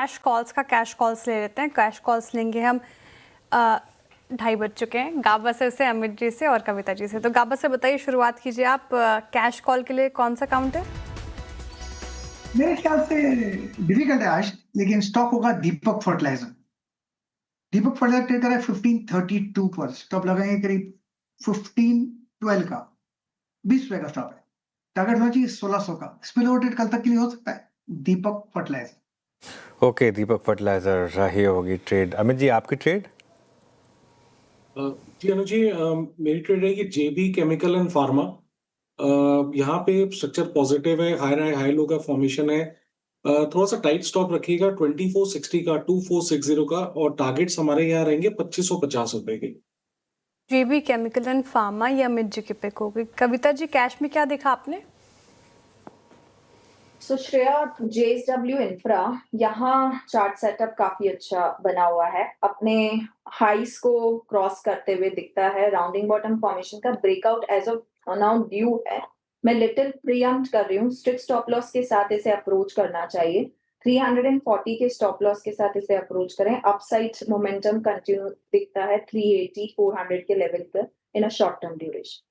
Cash calls ले लेते हैं। कैश कॉल्स लेंगे हम 2:30 बज चुके हैं। गाबा सर से, अमित जी से और कविता जी से। तो गाबा सर बताइए, शुरुआत कीजिए आप। कैश कॉल के लिए कौन सा काउंट है? मेरे ख्याल से डिफिकल्ट है आज, लेकिन स्टॉक होगा दीपक फर्टिलाइजर। दीपक फर्टिलाइजर ट्रेड कर रहा है 1532 पर। स्टॉप लगाएंगे करीब 1512 का। 20 रुपए का स्टॉप है। टारगेट होना चाहिए 1600 का। स्पिल ओवर ट्रेड कल तक के लिए हो सकता है। दीपक फर्टिलाइजर। ओके, दीपक फर्टिलाइजर रही होगी ट्रेड। अमित जी, आपकी ट्रेड? जी अनुज जी, मेरी ट्रेड रहेगी जेबी केमिकल एंड फार्मा। यहाँ पे स्ट्रक्चर पॉजिटिव है, हाई लो का फॉर्मेशन है। थोड़ा सा टाइट स्टॉप रखिएगा 2460 का, 2460 का, और टारगेट्स हमारे यहाँ रहेंगे 2550 रुपए के। जेबी केमिकल एंड फार्मा, ये अमित जी की पिक होगी। कविता जी, कैश में क्या देखा आपने? सो श्रेया, JSW इंफ्रा, यहाँ चार्ट सेटअप काफी अच्छा बना हुआ है, अपने हाइस को क्रॉस करते हुए दिखता है। राउंडिंग बॉटम फॉर्मेशन का breakout as of now due है। मैं लिटिल प्रीएम्प्ट कर रही हूँ। स्ट्रिक्ट स्टॉप लॉस के साथ इसे अप्रोच करना चाहिए। 340 के स्टॉप लॉस के साथ इसे अप्रोच करें। अपसाइड मोमेंटम कंटिन्यू दिखता है 380 400 के लेवल पर in a short term duration.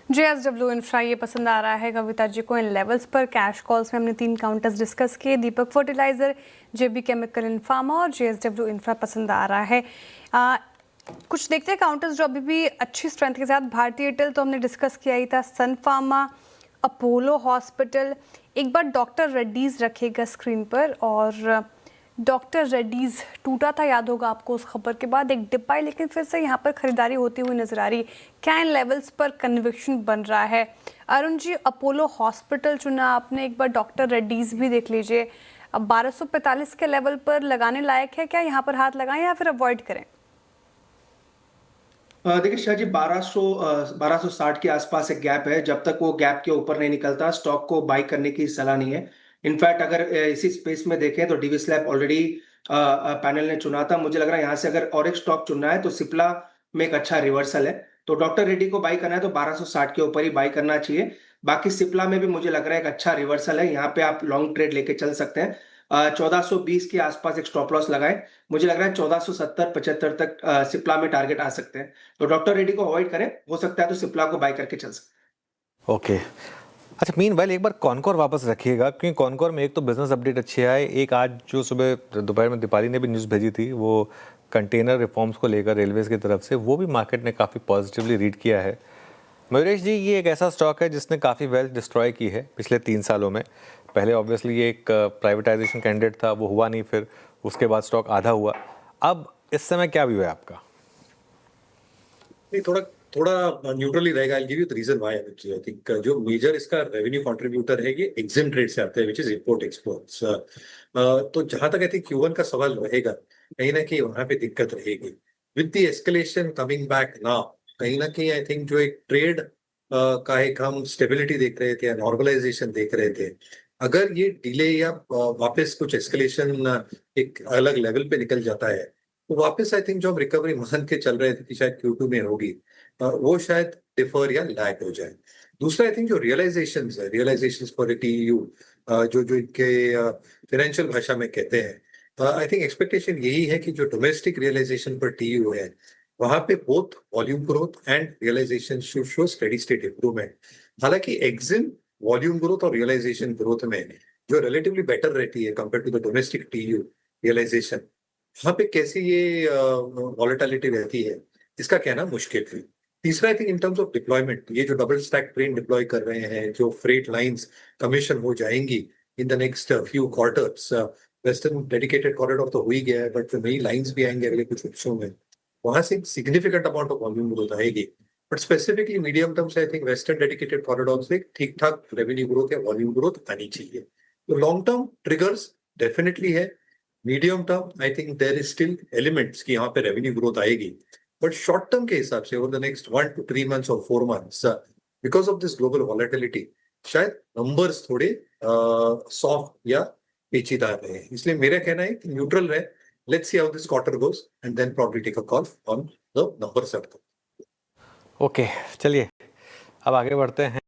JSW infra ये पसंद आ रहा है कविता जी को इन लेवल्स पर। कैश कॉल्स में हमने 3 काउंटर्स डिस्कस किए, Deepak fertiliser, JB chemical and pharma और JSW इंफ्रा पसंद आ रहा है। कुछ देखते हैं काउंटर्स जो अभी भी अच्छी स्ट्रेंथ के साथ। भारतीय एयरटेल तो हमने डिस्कस किया ही था। सन फार्मा, अपोलो हॉस्पिटल, एक बार डॉक्टर रेड्डीज रखेगा स्क्रीन पर। और डॉक्टर रेड्डीज टूटा था, याद होगा आपको, उस खबर के बाद एक डिप आई, लेकिन फिर से यहाँ पर खरीदारी होती हुई नजर आ रही। क्या इन लेवल्स पर कन्विक्शन बन रहा है? अरुण जी, अपोलो हॉस्पिटल चुना आपने, एक बार डॉक्टर रेड्डीज भी देख लीजिए। अब 1245 के लेवल पर लगाने लायक है क्या? यहाँ पर हाथ लगाएं या फिर अवॉइड करें? देखिए शाह जी, 1260 के आसपास एक गैप है। जब तक वो गैप के ऊपर नहीं निकलता, स्टॉक को बाई करने की सलाह नहीं है। इनफैक्ट अगर इसी स्पेस में देखें तो डीवी स्लैब ऑलरेडी पैनल ने चुना था। मुझे लग रहा है यहाँ से अगर और एक स्टॉक चुनना है तो सिप्ला में एक अच्छा रिवर्सल है। तो डॉक्टर रेड्डी को बाई करना है तो 1260 के ऊपर ही बाई करना चाहिए। बाकी सिप्ला में भी मुझे लग रहा है एक अच्छा रिवर्सल है, यहाँ पे आप लॉन्ग ट्रेड लेके चल सकते हैं। 1420 के आसपास एक स्टॉप लॉस लगाएं। मुझे लग रहा है 1470-75 तक सिप्ला में टारगेट आ सकते हैं। तो डॉक्टर रेड्डी को अवॉइड करें, हो सकता है तो सिप्ला को बाय करके चल सकते। ओके, अच्छा, मीनवाइल एक बार कॉनकोर वापस रखिएगा, क्योंकि कॉनकोर में एक तो बिजनेस अपडेट अच्छी आए, एक आज जो सुबह दोपहर में दीपाली ने भी न्यूज़ भेजी थी, वो कंटेनर रिफॉर्म्स को लेकर रेलवेज की तरफ से, वो भी मार्केट ने काफ़ी पॉजिटिवली रीड किया है। मयूरेश जी, ये एक ऐसा स्टॉक है जिसने काफ़ी वेल्थ डिस्ट्रॉय की है पिछले 3 सालों में। पहले ऑब्वियसली ये एक प्राइवेटाइजेशन कैंडिडेट था, वो हुआ नहीं, फिर उसके बाद स्टॉक आधा हुआ। अब इस समय क्या व्यू है आपका? नहीं, थोड़ा न्यूट्रली रहेगा। I give you the reason why. I think जो मेजर इसका रेवेन्यू कंट्रीब्यूटर है ये एग्जिम ट्रेड से आता है, व्हिच इज इंपोर्ट एक्सपोर्ट्स। तो जहां तक आई थिंक Q1 का सवाल रहेगा, कहीं ना कहीं वहां पे दिक्कत रहेगी with the escalation coming back now. कहीं ना कहीं आई थिंक जो एक ट्रेड का एक हम स्टेबिलिटी देख रहे थे या नॉर्मलाइजेशन देख रहे थे, अगर ये डिले या वापस कुछ एस्केलेशन एक अलग लेवल पे निकल जाता है तो वापस आई थिंक जो हम रिकवरी मान के चल रहे थे कि शायद Q2 में होगी, वो शायद डिफर या लैग हो जाए। दूसरा आई थिंक जो रियलाइजेशन फॉर टीयू, जो इनके फाइनेंशियल भाषा में कहते हैं, आई थिंक एक्सपेक्टेशन यही है कि जो डोमेस्टिक रियलाइजेशन पर टीयू है, वहां पे both volume growth and realization should show steady state improvement. हालांकि एग्जिम वॉल्यूम ग्रोथ और रियलाइजेशन ग्रोथ में जो रिलेटिवली बेटर रहती है compare to the domestic TEU realization, वहां पे कैसी ये वॉलेटिलिटी रहती है, इसका कहना मुश्किल है। तीसरा I think in terms of deployment, ये जो डबल स्टैक ट्रेन डिप्लॉय कर रहे हैं, जो फ्रेट लाइंस कमीशन हो जाएंगी in the next few quarters, western dedicated corridor तो हो ही गया है, बट जो नई लाइंस भी आएंगे अगले कुछ वर्षों में, वहां से significant amount of volume growth आएगी। बट स्पेसिफिकली मीडियम टर्म से I think western dedicated corridor से ठीक ठाक रेवेन्यू ग्रोथ या वॉल्यूम ग्रोथ आनी चाहिए। तो लॉन्ग टर्म ट्रिगर्स डेफिनेटली है। Medium term I think there is still elements कि यहाँ पे रेवेन्यू ग्रोथ आएगी, बट शॉर्ट टर्म के हिसाब से over the next 1 to 3 months और 4 months, because of this global volatility, शायद नंबर्स थोड़े सॉफ्ट या पेचीदा रहे। इसलिए मेरा कहना है कि न्यूट्रल रहे। Let's see how this quarter goes and then probably take a call on the numbers at the. Okay, चलिए अब आगे बढ़ते हैं।